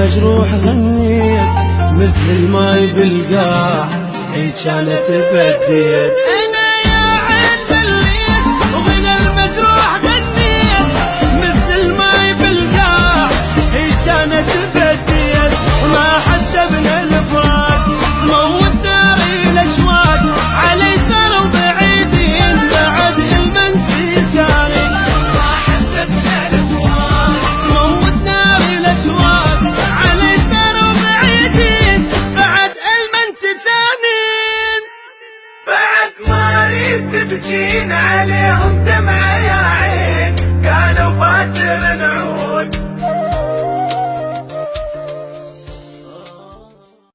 المجروح غنيت مثل الماي بالقاع هي كانت بديت. انا يا عين دليت وغنى المجروح غنيت مثل الماي بالقاع هي كانت بديت. وما حسبنا الفراق تموت داري الاشواق علي صاروا بعيدين بعد المنسي تاني. ما حسبنا الفراق تموت ناري الاشواق علي صاروا بعيدين بعد المنسي تاني. بعد ما ريت تبكين عليهم